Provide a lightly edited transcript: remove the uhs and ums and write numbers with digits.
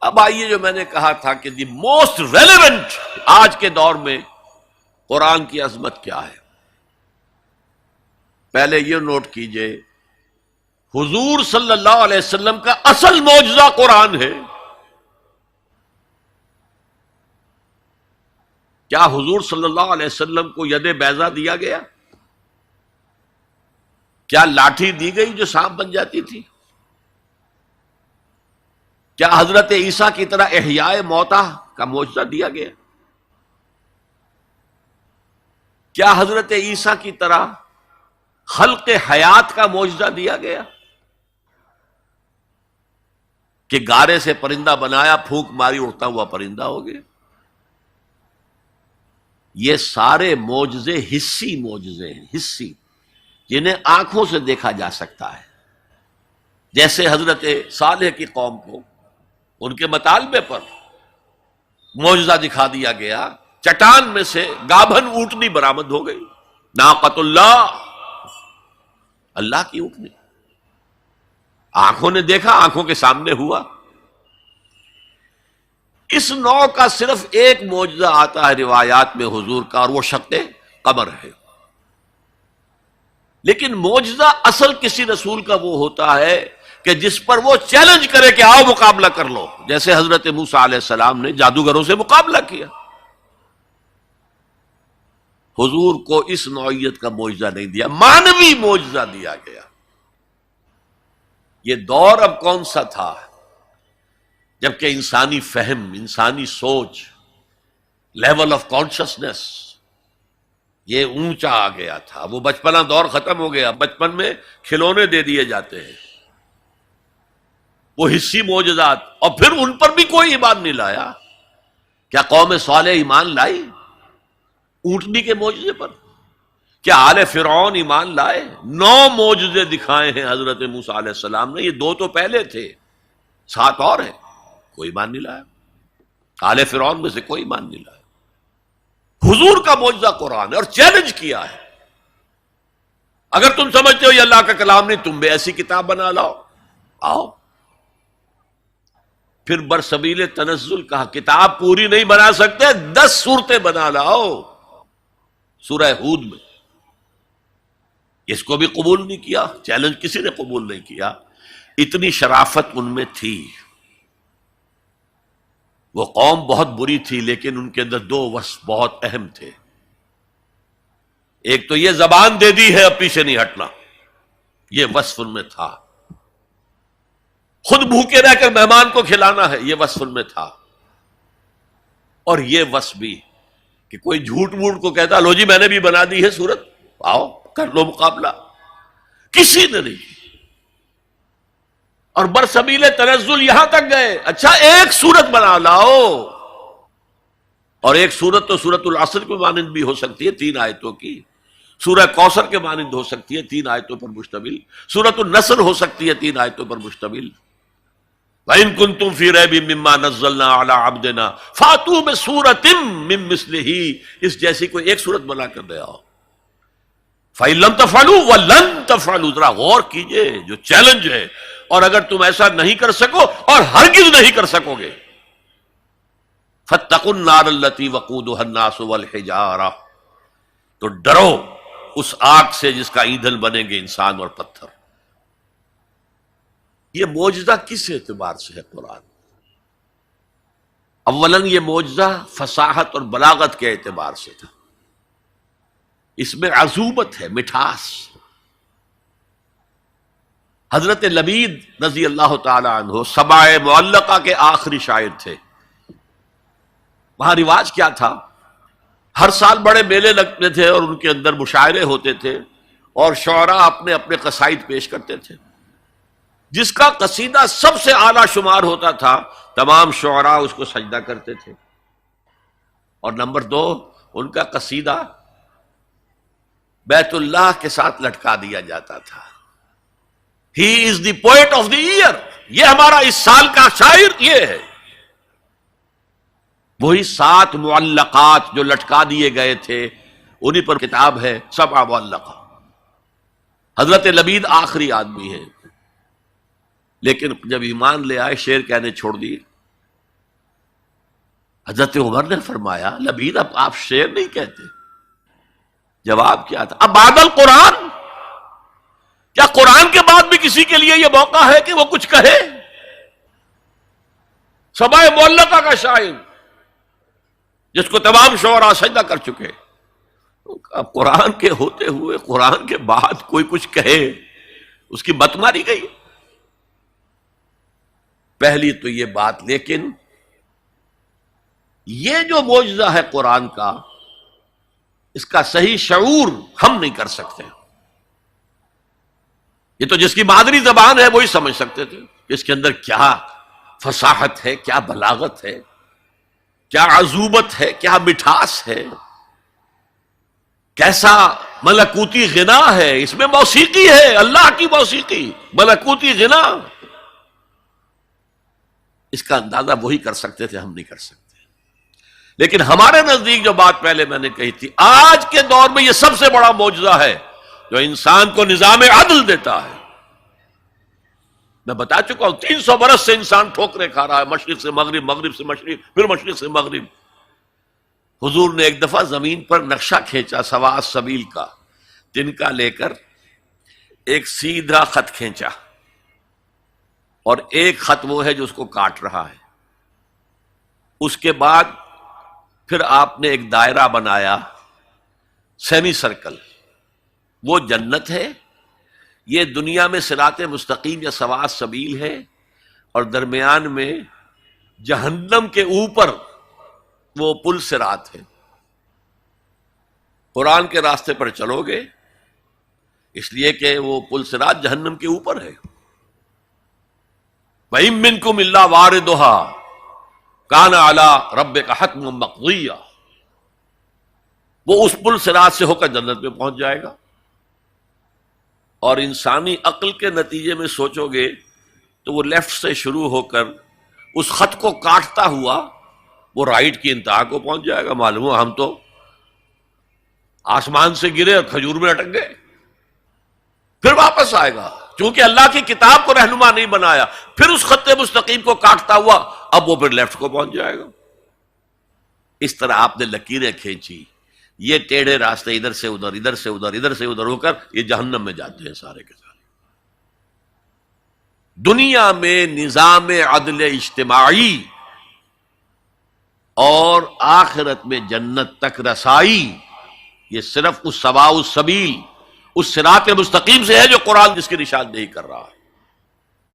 اب آئیے، جو میں نے کہا تھا کہ دی موسٹ ریلیونٹ آج کے دور میں قرآن کی عظمت کیا ہے. پہلے یہ نوٹ کیجئے، حضور صلی اللہ علیہ وسلم کا اصل معجزہ قرآن ہے. کیا حضور صلی اللہ علیہ وسلم کو ید بیضا دیا گیا؟ کیا لاٹھی دی گئی جو سانپ بن جاتی تھی؟ کیا حضرت عیسیٰ کی طرح احیاء موتیٰ کا معجزہ دیا گیا؟ کیا حضرت عیسیٰ کی طرح خلق حیات کا معجزہ دیا گیا کہ گارے سے پرندہ بنایا، پھونک ماری، اڑتا ہوا پرندہ ہو گیا؟ یہ سارے معجزے حسی معجزے ہیں، حسی، جنہیں آنکھوں سے دیکھا جا سکتا ہے. جیسے حضرت صالح کی قوم کو ان کے مطالبے پر معجزہ دکھا دیا گیا، چٹان میں سے گابھن اونٹنی برآمد ہو گئی. ناقۃ اللہ، اللہ کی اونٹنی، آنکھوں نے دیکھا، آنکھوں کے سامنے ہوا. اس نوع کا صرف ایک معجزہ آتا ہے روایات میں حضور کا، اور وہ شق قمر ہے. لیکن معجزہ اصل کسی رسول کا وہ ہوتا ہے کہ جس پر وہ چیلنج کرے کہ آؤ مقابلہ کر لو، جیسے حضرت موسیٰ علیہ السلام نے جادوگروں سے مقابلہ کیا. حضور کو اس نوعیت کا معجزہ نہیں دیا، مانوی معجزہ دیا گیا. یہ دور اب کون سا تھا جبکہ انسانی فہم، انسانی سوچ، لیول آف کانشسنس یہ اونچا آ گیا تھا. وہ بچپنا دور ختم ہو گیا. بچپن میں کھلونے دے دیے جاتے ہیں، وہ حسی معجزات، اور پھر ان پر بھی کوئی ایمان نہیں لایا. کیا قوم صالح ایمان لائی اونٹنی کے معجزے پر؟ کیا آل فرعون ایمان لائے؟ 9 معجزے دکھائے ہیں حضرت موسیٰ علیہ السلام نے. یہ 2 تو پہلے تھے، 7 اور ہیں، کوئی ایمان نہیں لایا. آل فرعون میں سے کوئی ایمان نہیں لایا. حضور کا معجزہ قرآن ہے، اور چیلنج کیا ہے. اگر تم سمجھتے ہو یہ اللہ کا کلام نہیں، تم بھی ایسی کتاب بنا لاؤ. آؤ. پھر برسبیل تنزل کہا کتاب پوری نہیں بنا سکتے، 10 سورتیں بنا لاؤ. سورہ ہود میں اس کو بھی قبول نہیں کیا، چیلنج کسی نے قبول نہیں کیا. اتنی شرافت ان میں تھی. وہ قوم بہت بری تھی، لیکن ان کے اندر 2 وصف بہت اہم تھے. ایک تو یہ زبان دے دی ہے اب پیچھے نہیں ہٹنا، یہ وصف ان میں تھا. خود بھوکے رہ کر مہمان کو کھلانا ہے، یہ وصف ان میں تھا. اور یہ وصف بھی کہ کوئی جھوٹ موٹ کو کہتا لو جی میں نے بھی بنا دی ہے سورت، آؤ کر لو مقابلہ، کسی نے نہیں. اور برسبیل تنزل یہاں تک گئے، اچھا ایک سورت بنا لاؤ. اور ایک سورت تو سورت العصر کے مانند بھی ہو سکتی ہے، 3 آیتوں کی. سورہ کوثر کے مانند ہو سکتی ہے، 3 آیتوں پر مشتمل. سورت النصر ہو سکتی ہے، 3 آیتوں پر مشتمل. وَإِن كُنتُمْ فِي رَيْبٍ مِّمَّا نَزَّلْنَا عَلَىٰ عَبْدِنَا فَأْتُوا بِسُورَةٍ مِّن مِّثْلِهِ، اس جیسی کوئی ایک سورت بنا کر دے آؤ. فَإِن لَّمْ تَفْعَلُوا وَلَن تَفْعَلُوا، ذرا غور کیجئے جو چیلنج ہے. اور اگر تم ایسا نہیں کر سکو اور ہرگز نہیں کر سکو گے، فَاتَّقُوا النَّارَ الَّتِي وَقُودُهَا النَّاسُ وَالْحِجَارَةُ، تو ڈرو اس آگ سے جس کا ایندھن بنیں گے انسان اور پتھر. یہ معجزہ کس اعتبار سے ہے قرآن؟ اولاً یہ معجزہ فصاحت اور بلاغت کے اعتبار سے تھا. اس میں عذوبت ہے، مٹھاس. حضرت لبید رضی اللہ تعالی عنہ سبع معلقہ کے آخری شاعر تھے. وہاں رواج کیا تھا، ہر سال بڑے میلے لگتے تھے اور ان کے اندر مشاعرے ہوتے تھے، اور شعراء اپنے اپنے قصائد پیش کرتے تھے. جس کا قصیدہ سب سے اعلیٰ شمار ہوتا تھا تمام شعراء اس کو سجدہ کرتے تھے. اور نمبر 2، ان کا قصیدہ بیت اللہ کے ساتھ لٹکا دیا جاتا تھا. ہی از دی پوئٹ آف دی ایئر، یہ ہمارا اس سال کا شاعر یہ ہے. وہی 7 معلقات جو لٹکا دیے گئے تھے، انہی پر کتاب ہے سبع معلقہ. حضرت لبید آخری آدمی ہے، لیکن جب ایمان لے آئے شعر کہنے چھوڑ دیے. حضرت عمر نے فرمایا لبید اب آپ شعر نہیں کہتے. جواب کیا تھا؟ اب بعد القرآن، کیا قرآن کے بعد بھی کسی کے لیے یہ موقع ہے کہ وہ کچھ کہے؟ سبائے معلقہ کا شاعر جس کو تمام شعراء سجدہ کر چکے، اب قرآن کے ہوتے ہوئے قرآن کے بعد کوئی کچھ کہے، اس کی مت ماری گئی. پہلی تو یہ بات. لیکن یہ جو معجزہ ہے قرآن کا، اس کا صحیح شعور ہم نہیں کر سکتے. یہ تو جس کی مادری زبان ہے وہی سمجھ سکتے تھے کہ اس کے اندر کیا فصاحت ہے، کیا بلاغت ہے، کیا عذوبت ہے، کیا مٹھاس ہے، کیسا ملکوتی غنا ہے. اس میں موسیقی ہے، اللہ کی موسیقی، ملکوتی غنا. اس کا اندازہ وہی کر سکتے تھے، ہم نہیں کر سکتے. لیکن ہمارے نزدیک جو بات پہلے میں نے کہی تھی، آج کے دور میں یہ سب سے بڑا معجزہ ہے جو انسان کو نظام عدل دیتا ہے. میں بتا چکا ہوں 300 برس سے انسان ٹھوکریں کھا رہا ہے، مشرق سے مغرب، مغرب سے مشرق، پھر مشرق سے مغرب. حضور نے ایک دفعہ زمین پر نقشہ کھینچا سوا السبیل کا، تنکا لے کر ایک سیدھا خط کھینچا، اور ایک خط وہ ہے جو اس کو کاٹ رہا ہے. اس کے بعد پھر آپ نے ایک دائرہ بنایا، سیمی سرکل، وہ جنت ہے. یہ دنیا میں صراط مستقیم یا سواء السبیل ہے، اور درمیان میں جہنم کے اوپر وہ پل صراط ہے. قرآن کے راستے پر چلو گے اس لیے کہ وہ پل صراط جہنم کے اوپر ہے. وَإِن مِّنكُمْ إِلَّا وَارِدُهَا كَانَ عَلَىٰ رَبِّكَ حَتْمًا مَّقْضِيًّا. وہ اس پل صراط سے ہو کر جنت میں پہنچ جائے گا. اور انسانی عقل کے نتیجے میں سوچو گے تو وہ لیفٹ سے شروع ہو کر اس خط کو کاٹتا ہوا وہ رائٹ کی انتہا کو پہنچ جائے گا. معلوم ہوا ہم تو آسمان سے گرے اور کھجور میں اٹک گئے. پھر واپس آئے گا، چونکہ اللہ کی کتاب کو رہنما نہیں بنایا. پھر اس خط مستقیم کو کاٹتا ہوا اب وہ پھر لیفٹ کو پہنچ جائے گا. اس طرح آپ نے لکیریں کھینچی، یہ ٹیڑھے راستے ادھر سے ادھر، ادھر سے ادھر، ادھر سے ادھر ہو کر یہ جہنم میں جاتے ہیں سارے کے سارے. دنیا میں نظام عدل اجتماعی اور آخرت میں جنت تک رسائی، یہ صرف اس سواء السبیل، اس صراط مستقیم سے ہے جو قرآن جس کی نشاندہی کر رہا ہے.